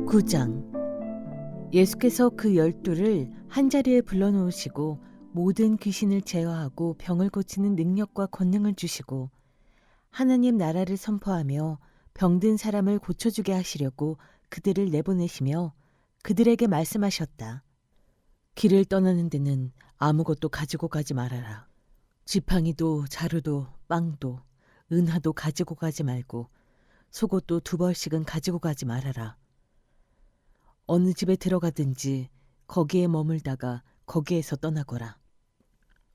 9장. 예수께서 그 12를 한자리에 불러놓으시고 모든 귀신을 제어하고 병을 고치는 능력과 권능을 주시고 하나님 나라를 선포하며 병든 사람을 고쳐주게 하시려고 그들을 내보내시며 그들에게 말씀하셨다. 길을 떠나는 데는 아무것도 가지고 가지 말아라. 지팡이도 자루도 빵도 은하도 가지고 가지 말고 속옷도 2벌씩은 가지고 가지 말아라. 어느 집에 들어가든지 거기에 머물다가 거기에서 떠나거라.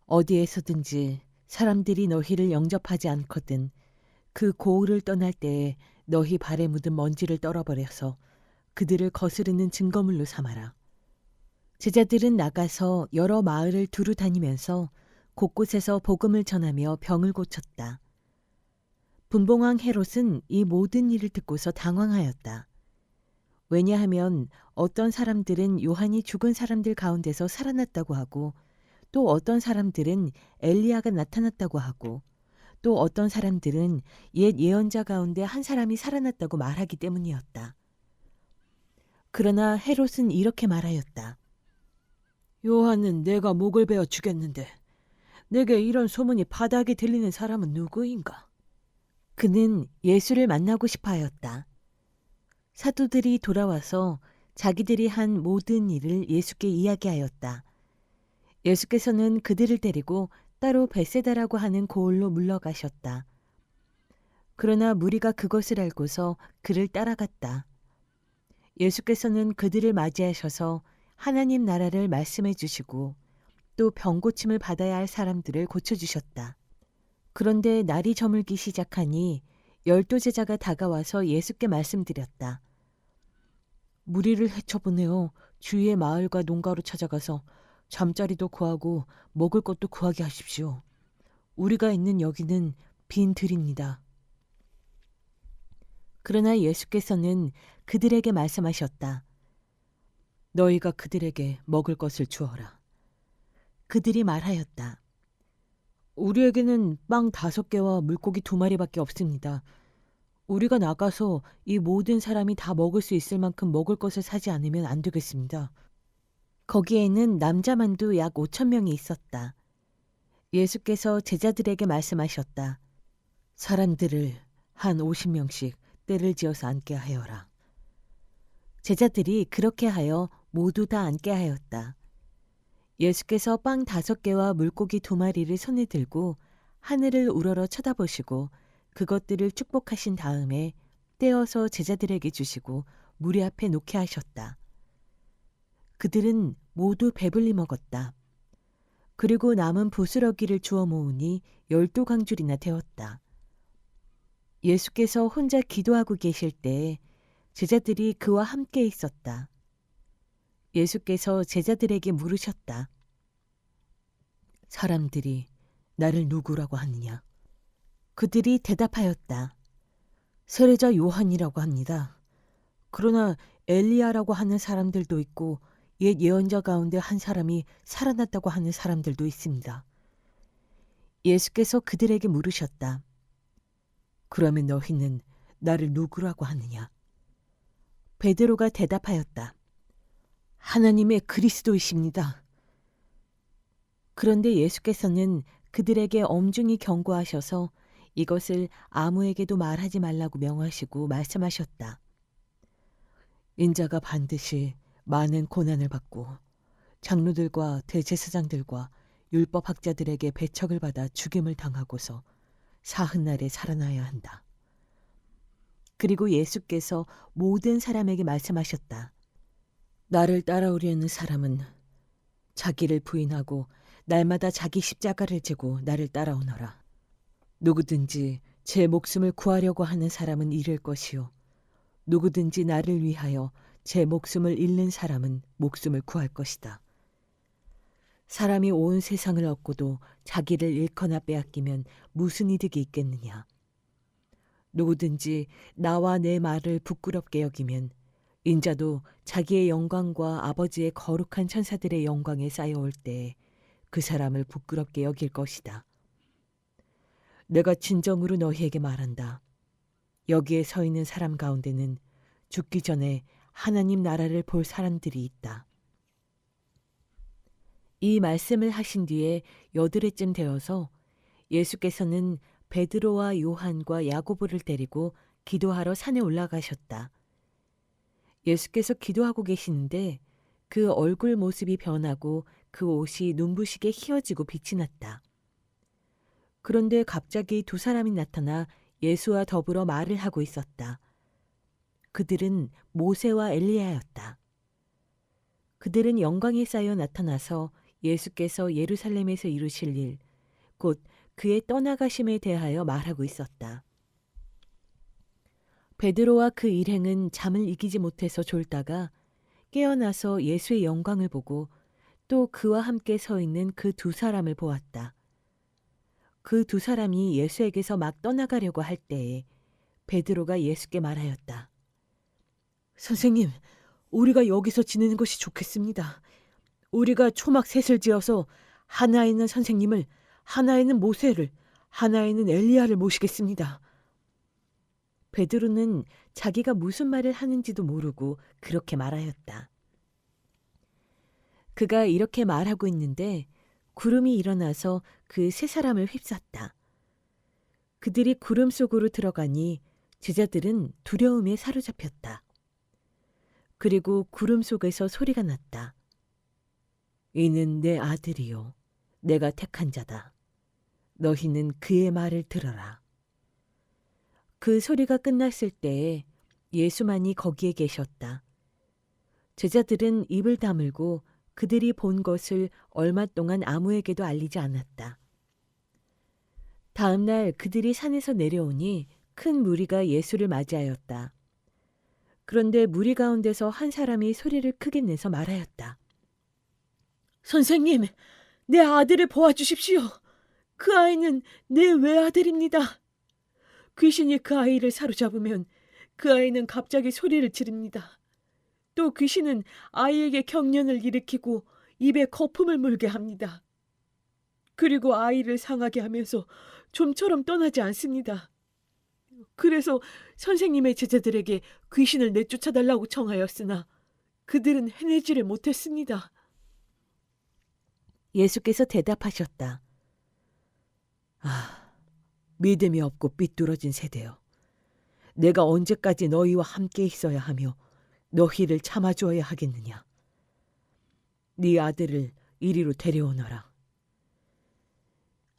어디에서든지 사람들이 너희를 영접하지 않거든 그 고을을 떠날 때에 너희 발에 묻은 먼지를 떨어버려서 그들을 거스르는 증거물로 삼아라. 제자들은 나가서 여러 마을을 두루 다니면서 곳곳에서 복음을 전하며 병을 고쳤다. 분봉왕 헤롯은 이 모든 일을 듣고서 당황하였다. 왜냐하면 어떤 사람들은 요한이 죽은 사람들 가운데서 살아났다고 하고 또 어떤 사람들은 엘리야가 나타났다고 하고 또 어떤 사람들은 옛 예언자 가운데 한 사람이 살아났다고 말하기 때문이었다. 그러나 헤롯은 이렇게 말하였다. 요한은 내가 목을 베어 죽였는데 내게 이런 소문이 바닥에 들리는 사람은 누구인가? 그는 예수를 만나고 싶어 하였다. 사도들이 돌아와서 자기들이 한 모든 일을 예수께 이야기하였다. 예수께서는 그들을 데리고 따로 벳세다라고 하는 고을로 물러가셨다. 그러나 무리가 그것을 알고서 그를 따라갔다. 예수께서는 그들을 맞이하셔서 하나님 나라를 말씀해 주시고 또 병고침을 받아야 할 사람들을 고쳐주셨다. 그런데 날이 저물기 시작하니 12제자가 다가와서 예수께 말씀드렸다. 무리를 헤쳐보내어 주위의 마을과 농가로 찾아가서 잠자리도 구하고 먹을 것도 구하게 하십시오. 우리가 있는 여기는 빈 들입니다. 그러나 예수께서는 그들에게 말씀하셨다. 너희가 그들에게 먹을 것을 주어라. 그들이 말하였다. 우리에게는 빵 5개와 물고기 2마리밖에 없습니다. 우리가 나가서 이 모든 사람이 다 먹을 수 있을 만큼 먹을 것을 사지 않으면 안 되겠습니다. 거기에는 남자만도 약 5,000명이 있었다. 예수께서 제자들에게 말씀하셨다. 사람들을 한 50명씩 떼를 지어서 앉게 하여라. 제자들이 그렇게 하여 모두 다 앉게 하였다. 예수께서 빵 5개와 물고기 2마리를 손에 들고 하늘을 우러러 쳐다보시고 그것들을 축복하신 다음에 떼어서 제자들에게 주시고 무리 앞에 놓게 하셨다. 그들은 모두 배불리 먹었다. 그리고 남은 부스러기를 주워 모으니 12강줄이나 되었다. 예수께서 혼자 기도하고 계실 때에 제자들이 그와 함께 있었다. 예수께서 제자들에게 물으셨다. 사람들이 나를 누구라고 하느냐? 그들이 대답하였다. 세례자 요한이라고 합니다. 그러나 엘리야라고 하는 사람들도 있고 옛 예언자 가운데 한 사람이 살아났다고 하는 사람들도 있습니다. 예수께서 그들에게 물으셨다. 그러면 너희는 나를 누구라고 하느냐? 베드로가 대답하였다. 하나님의 그리스도이십니다. 그런데 예수께서는 그들에게 엄중히 경고하셔서 이것을 아무에게도 말하지 말라고 명하시고 말씀하셨다. 인자가 반드시 많은 고난을 받고 장로들과 대제사장들과 율법학자들에게 배척을 받아 죽임을 당하고서 사흘날에 살아나야 한다. 그리고 예수께서 모든 사람에게 말씀하셨다. 나를 따라오려는 사람은 자기를 부인하고 날마다 자기 십자가를 지고 나를 따라오너라. 누구든지 제 목숨을 구하려고 하는 사람은 잃을 것이요 누구든지 나를 위하여 제 목숨을 잃는 사람은 목숨을 구할 것이다. 사람이 온 세상을 얻고도 자기를 잃거나 빼앗기면 무슨 이득이 있겠느냐. 누구든지 나와 내 말을 부끄럽게 여기면 인자도 자기의 영광과 아버지의 거룩한 천사들의 영광에 쌓여올 때에 그 사람을 부끄럽게 여길 것이다. 내가 진정으로 너희에게 말한다. 여기에 서 있는 사람 가운데는 죽기 전에 하나님 나라를 볼 사람들이 있다. 이 말씀을 하신 뒤에 8회쯤 되어서 예수께서는 베드로와 요한과 야고보를 데리고 기도하러 산에 올라가셨다. 예수께서 기도하고 계시는데 그 얼굴 모습이 변하고 그 옷이 눈부시게 휘어지고 빛이 났다. 그런데 갑자기 2사람이 나타나 예수와 더불어 말을 하고 있었다. 그들은 모세와 엘리야였다. 그들은 영광에 쌓여 나타나서 예수께서 예루살렘에서 이루실 일, 곧 그의 떠나가심에 대하여 말하고 있었다. 베드로와 그 일행은 잠을 이기지 못해서 졸다가 깨어나서 예수의 영광을 보고 또 그와 함께 서 있는 그 2사람을 보았다. 그 2사람이 예수에게서 막 떠나가려고 할 때에 베드로가 예수께 말하였다. 선생님, 우리가 여기서 지내는 것이 좋겠습니다. 우리가 초막 셋을 지어서 하나에는 선생님을, 하나에는 모세를, 하나에는 엘리야를 모시겠습니다. 베드로는 자기가 무슨 말을 하는지도 모르고 그렇게 말하였다. 그가 이렇게 말하고 있는데 구름이 일어나서 그 3사람을 휩쌌다. 그들이 구름 속으로 들어가니 제자들은 두려움에 사로잡혔다. 그리고 구름 속에서 소리가 났다. 이는 내 아들이요, 내가 택한 자다. 너희는 그의 말을 들어라. 그 소리가 끝났을 때에 예수만이 거기에 계셨다. 제자들은 입을 다물고 그들이 본 것을 얼마 동안 아무에게도 알리지 않았다. 다음 날 그들이 산에서 내려오니 큰 무리가 예수를 맞이하였다. 그런데 무리 가운데서 한 사람이 소리를 크게 내서 말하였다. 선생님, 내 아들을 보아주십시오. 그 아이는 내 외아들입니다. 귀신이 그 아이를 사로잡으면 그 아이는 갑자기 소리를 지릅니다. 또 귀신은 아이에게 경련을 일으키고 입에 거품을 물게 합니다. 그리고 아이를 상하게 하면서 좀처럼 떠나지 않습니다. 그래서 선생님의 제자들에게 귀신을 내쫓아달라고 청하였으나 그들은 해내지를 못했습니다. 예수께서 대답하셨다. 믿음이 없고 삐뚤어진 세대여. 내가 언제까지 너희와 함께 있어야 하며 너희를 참아주어야 하겠느냐. 네 아들을 이리로 데려오너라.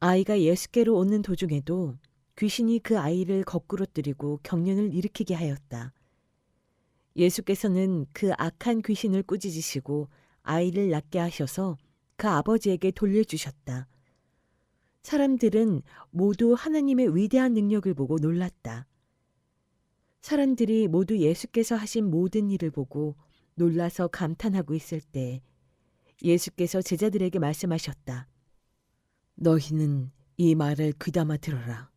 아이가 예수께로 오는 도중에도 귀신이 그 아이를 거꾸러뜨리고 경련을 일으키게 하였다. 예수께서는 그 악한 귀신을 꾸짖으시고 아이를 낫게 하셔서 그 아버지에게 돌려주셨다. 사람들은 모두 하나님의 위대한 능력을 보고 놀랐다. 사람들이 모두 예수께서 하신 모든 일을 보고 놀라서 감탄하고 있을 때 예수께서 제자들에게 말씀하셨다. 너희는 이 말을 귀담아 들어라.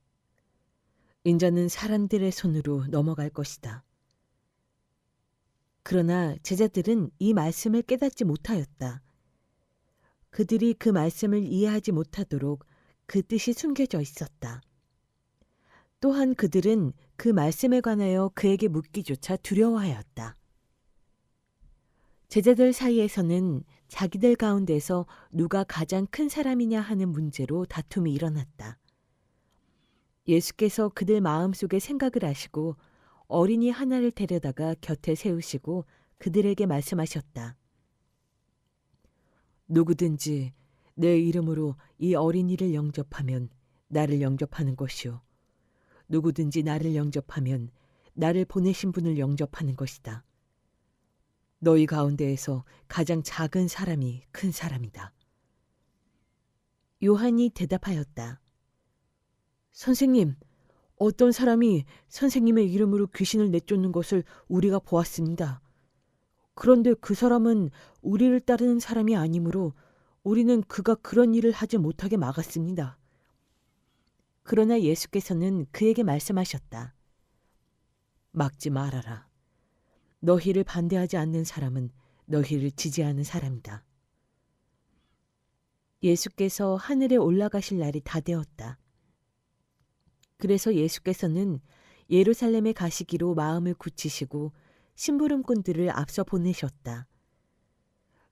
인자는 사람들의 손으로 넘어갈 것이다. 그러나 제자들은 이 말씀을 깨닫지 못하였다. 그들이 그 말씀을 이해하지 못하도록 그 뜻이 숨겨져 있었다. 또한 그들은 그 말씀에 관하여 그에게 묻기조차 두려워하였다. 제자들 사이에서는 자기들 가운데서 누가 가장 큰 사람이냐 하는 문제로 다툼이 일어났다. 예수께서 그들 마음속의 생각을 아시고 어린이 하나를 데려다가 곁에 세우시고 그들에게 말씀하셨다. 누구든지 내 이름으로 이 어린이를 영접하면 나를 영접하는 것이요. 누구든지 나를 영접하면 나를 보내신 분을 영접하는 것이다. 너희 가운데에서 가장 작은 사람이 큰 사람이다. 요한이 대답하였다. 선생님, 어떤 사람이 선생님의 이름으로 귀신을 내쫓는 것을 우리가 보았습니다. 그런데 그 사람은 우리를 따르는 사람이 아니므로 우리는 그가 그런 일을 하지 못하게 막았습니다. 그러나 예수께서는 그에게 말씀하셨다. 막지 말아라. 너희를 반대하지 않는 사람은 너희를 지지하는 사람이다. 예수께서 하늘에 올라가실 날이 다 되었다. 그래서 예수께서는 예루살렘에 가시기로 마음을 굳히시고 심부름꾼들을 앞서 보내셨다.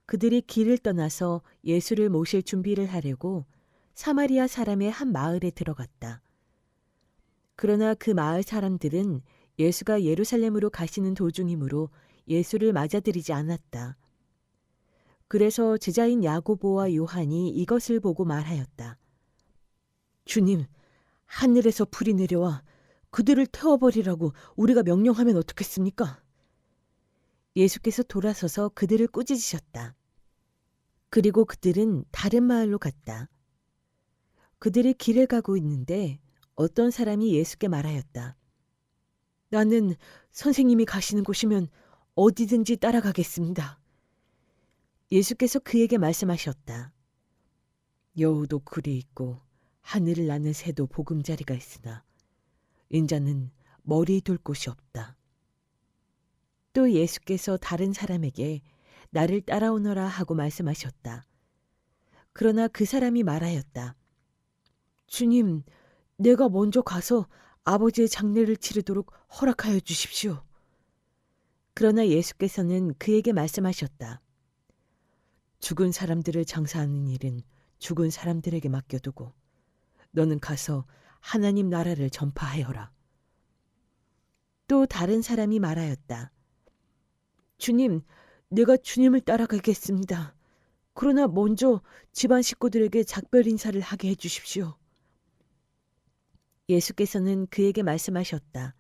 그들이 길을 떠나서 예수를 모실 준비를 하려고 사마리아 사람의 한 마을에 들어갔다. 그러나 그 마을 사람들은 예수가 예루살렘으로 가시는 도중이므로 예수를 맞아들이지 않았다. 그래서 제자인 야고보와 요한이 이것을 보고 말하였다. 주님, 하늘에서 불이 내려와 그들을 태워버리라고 우리가 명령하면 어떻겠습니까? 예수께서 돌아서서 그들을 꾸짖으셨다. 그리고 그들은 다른 마을로 갔다. 그들이 길을 가고 있는데 어떤 사람이 예수께 말하였다. 나는 선생님이 가시는 곳이면 어디든지 따라가겠습니다. 예수께서 그에게 말씀하셨다. 여우도 굴이 있고 하늘을 나는 새도 보금자리가 있으나 인자는 머리 둘 곳이 없다. 또 예수께서 다른 사람에게 나를 따라오너라 하고 말씀하셨다. 그러나 그 사람이 말하였다. 주님, 내가 먼저 가서 아버지의 장례를 치르도록 허락하여 주십시오. 그러나 예수께서는 그에게 말씀하셨다. 죽은 사람들을 장사하는 일은 죽은 사람들에게 맡겨두고 너는 가서 하나님 나라를 전파하여라. 또 다른 사람이 말하였다. 주님, 내가 주님을 따라가겠습니다. 그러나 먼저 집안 식구들에게 작별 인사를 하게 해주십시오. 예수께서는 그에게 말씀하셨다.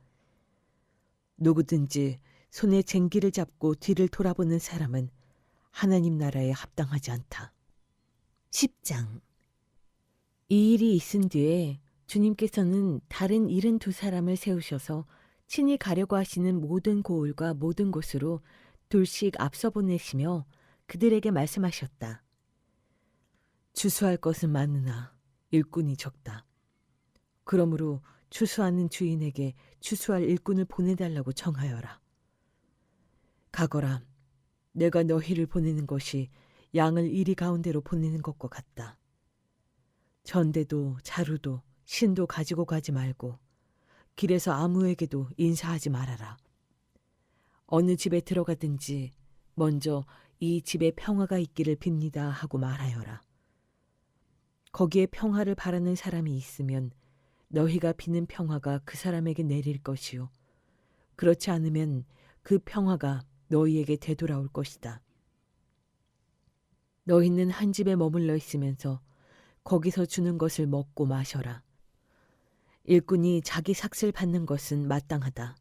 누구든지 손에 쟁기를 잡고 뒤를 돌아보는 사람은 하나님 나라에 합당하지 않다. 10장. 이 일이 있은 뒤에 주님께서는 다른 72사람을 세우셔서 친히 가려고 하시는 모든 고을과 모든 곳으로 둘씩 앞서 보내시며 그들에게 말씀하셨다. 추수할 것은 많으나 일꾼이 적다. 그러므로 추수하는 주인에게 추수할 일꾼을 보내달라고 청하여라. 가거라. 내가 너희를 보내는 것이 양을 이리 가운데로 보내는 것과 같다. 전대도 자루도 신도 가지고 가지 말고 길에서 아무에게도 인사하지 말아라. 어느 집에 들어가든지 먼저 이 집에 평화가 있기를 빕니다 하고 말하여라. 거기에 평화를 바라는 사람이 있으면 너희가 비는 평화가 그 사람에게 내릴 것이요. 그렇지 않으면 그 평화가 너희에게 되돌아올 것이다. 너희는 한 집에 머물러 있으면서 거기서 주는 것을 먹고 마셔라. 일꾼이 자기 삭슬 받는 것은 마땅하다.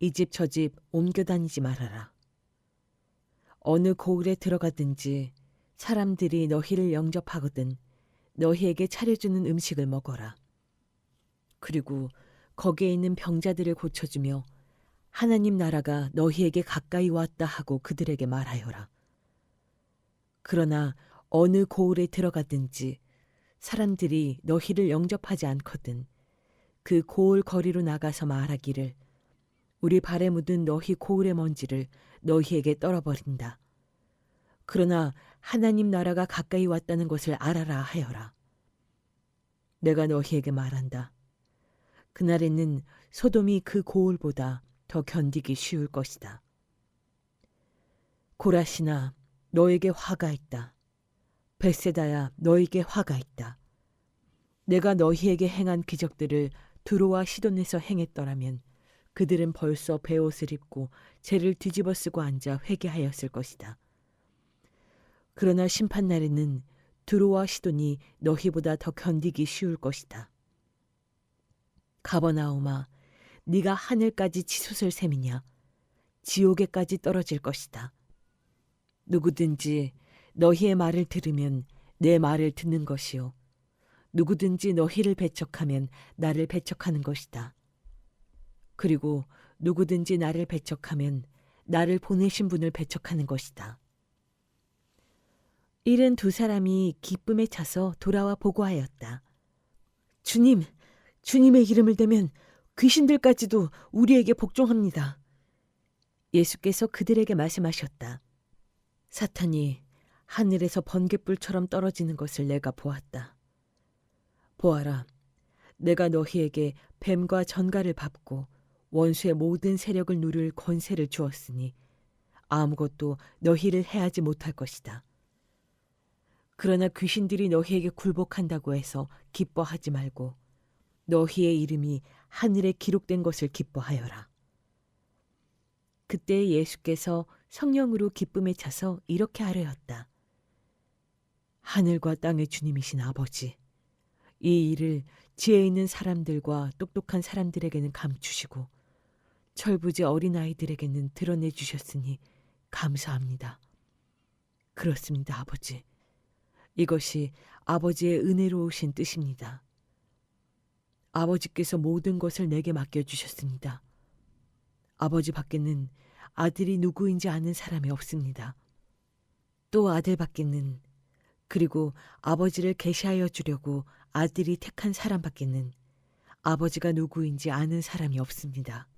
이 집 저 집 옮겨 다니지 말아라. 어느 고을에 들어가든지 사람들이 너희를 영접하거든 너희에게 차려주는 음식을 먹어라. 그리고 거기에 있는 병자들을 고쳐주며 하나님 나라가 너희에게 가까이 왔다 하고 그들에게 말하여라. 그러나 어느 고을에 들어가든지 사람들이 너희를 영접하지 않거든 그 고을 거리로 나가서 말하기를 우리 발에 묻은 너희 고을의 먼지를 너희에게 떨어버린다. 그러나 하나님 나라가 가까이 왔다는 것을 알아라 하여라. 내가 너희에게 말한다. 그날에는 소돔이 그 고을보다 더 견디기 쉬울 것이다. 고라시나 너에게 화가 있다. 벳세다야 너에게 화가 있다. 내가 너희에게 행한 기적들을 두로와 시돈에서 행했더라면 그들은 벌써 베옷을 입고 죄를 뒤집어 쓰고 앉아 회개하였을 것이다. 그러나 심판날에는 두로와 시돈이 너희보다 더 견디기 쉬울 것이다. 가버나움아, 네가 하늘까지 치솟을 셈이냐? 지옥에까지 떨어질 것이다. 누구든지 너희의 말을 들으면 내 말을 듣는 것이요. 누구든지 너희를 배척하면 나를 배척하는 것이다. 그리고 누구든지 나를 배척하면 나를 보내신 분을 배척하는 것이다. 72사람이 기쁨에 차서 돌아와 보고하였다. 주님, 주님의 이름을 대면 귀신들까지도 우리에게 복종합니다. 예수께서 그들에게 말씀하셨다. 사탄이 하늘에서 번갯불처럼 떨어지는 것을 내가 보았다. 보아라, 내가 너희에게 뱀과 전갈을 밟고 원수의 모든 세력을 누릴 권세를 주었으니 아무것도 너희를 해하지 못할 것이다. 그러나 귀신들이 너희에게 굴복한다고 해서 기뻐하지 말고 너희의 이름이 하늘에 기록된 것을 기뻐하여라. 그때 예수께서 성령으로 기쁨에 차서 이렇게 하려였다. 하늘과 땅의 주님이신 아버지, 이 일을 지혜 있는 사람들과 똑똑한 사람들에게는 감추시고 철부지 어린아이들에게는 드러내 주셨으니 감사합니다. 그렇습니다, 아버지. 이것이 아버지의 은혜로우신 뜻입니다. 아버지께서 모든 것을 내게 맡겨주셨습니다. 아버지 밖에는 아들이 누구인지 아는 사람이 없습니다. 또 아들 밖에는, 그리고 아버지를 계시하여 주려고 아들이 택한 사람 밖에는 아버지가 누구인지 아는 사람이 없습니다.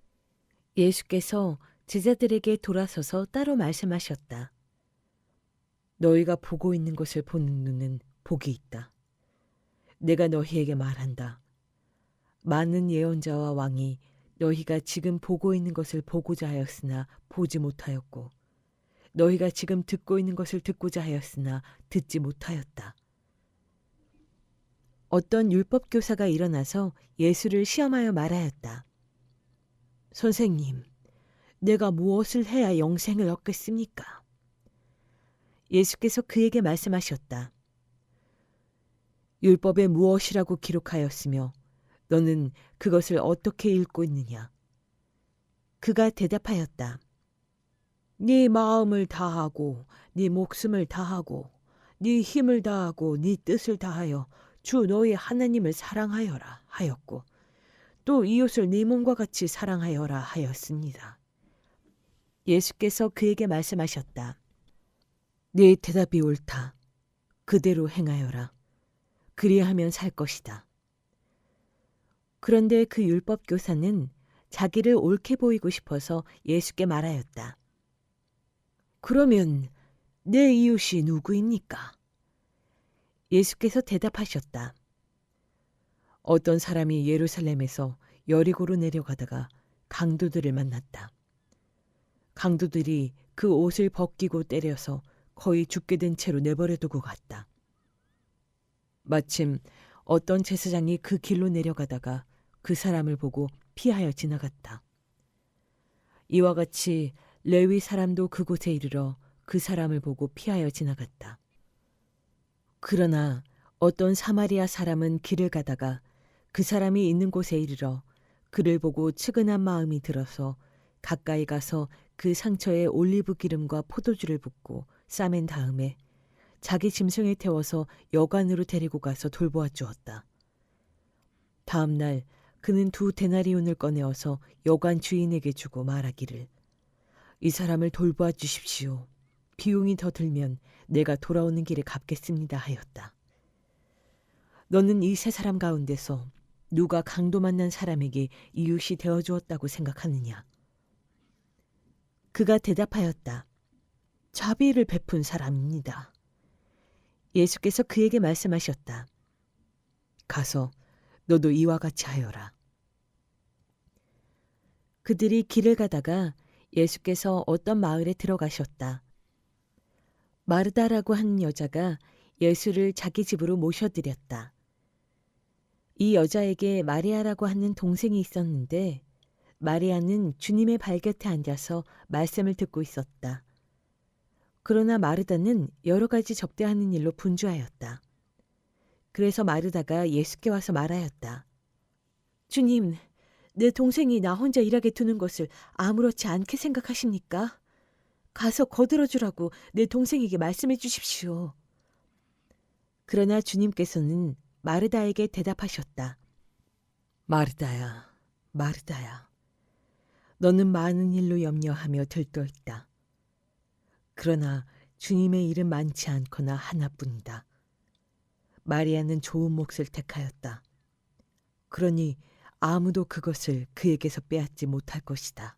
예수께서 제자들에게 돌아서서 따로 말씀하셨다. 너희가 보고 있는 것을 보는 눈은 복이 있다. 내가 너희에게 말한다. 많은 예언자와 왕이 너희가 지금 보고 있는 것을 보고자 하였으나 보지 못하였고 너희가 지금 듣고 있는 것을 듣고자 하였으나 듣지 못하였다. 어떤 율법 교사가 일어나서 예수를 시험하여 말하였다. 선생님, 내가 무엇을 해야 영생을 얻겠습니까? 예수께서 그에게 말씀하셨다. 율법에 무엇이라고 기록하였으며 너는 그것을 어떻게 읽고 있느냐? 그가 대답하였다. 네 마음을 다하고 네 목숨을 다하고 네 힘을 다하고 네 뜻을 다하여 주 너희 하나님을 사랑하여라 하였고 또 이웃을 네 몸과 같이 사랑하여라 하였습니다. 예수께서 그에게 말씀하셨다. 네 대답이 옳다. 그대로 행하여라. 그리하면 살 것이다. 그런데 그 율법 교사는 자기를 옳게 보이고 싶어서 예수께 말하였다. 그러면 내 이웃이 누구입니까? 예수께서 대답하셨다. 어떤 사람이 예루살렘에서 여리고로 내려가다가 강도들을 만났다. 강도들이 그 옷을 벗기고 때려서 거의 죽게 된 채로 내버려 두고 갔다. 마침 어떤 제사장이 그 길로 내려가다가 그 사람을 보고 피하여 지나갔다. 이와 같이 레위 사람도 그곳에 이르러 그 사람을 보고 피하여 지나갔다. 그러나 어떤 사마리아 사람은 길을 가다가 그 사람이 있는 곳에 이르러 그를 보고 측은한 마음이 들어서 가까이 가서 그 상처에 올리브 기름과 포도주를 붓고 싸맨 다음에 자기 짐승에 태워서 여관으로 데리고 가서 돌보아 주었다. 다음 날 그는 2데나리온을 꺼내어서 여관 주인에게 주고 말하기를 이 사람을 돌보아 주십시오. 비용이 더 들면 내가 돌아오는 길에 갚겠습니다 하였다. 너는 이 세 사람 가운데서 누가 강도 만난 사람에게 이웃이 되어주었다고 생각하느냐? 그가 대답하였다. 자비를 베푼 사람입니다. 예수께서 그에게 말씀하셨다. 가서 너도 이와 같이 하여라. 그들이 길을 가다가 예수께서 어떤 마을에 들어가셨다. 마르다라고 하는 여자가 예수를 자기 집으로 모셔드렸다. 이 여자에게 마리아라고 하는 동생이 있었는데 마리아는 주님의 발곁에 앉아서 말씀을 듣고 있었다. 그러나 마르다는 여러 가지 접대하는 일로 분주하였다. 그래서 마르다가 예수께 와서 말하였다. 주님, 내 동생이 나 혼자 일하게 두는 것을 아무렇지 않게 생각하십니까? 가서 거들어주라고 내 동생에게 말씀해 주십시오. 그러나 주님께서는 마르다에게 대답하셨다. 마르다야, 마르다야. 너는 많은 일로 염려하며 들떠있다. 그러나 주님의 일은 많지 않거나 하나뿐이다. 마리아는 좋은 몫을 택하였다. 그러니 아무도 그것을 그에게서 빼앗지 못할 것이다.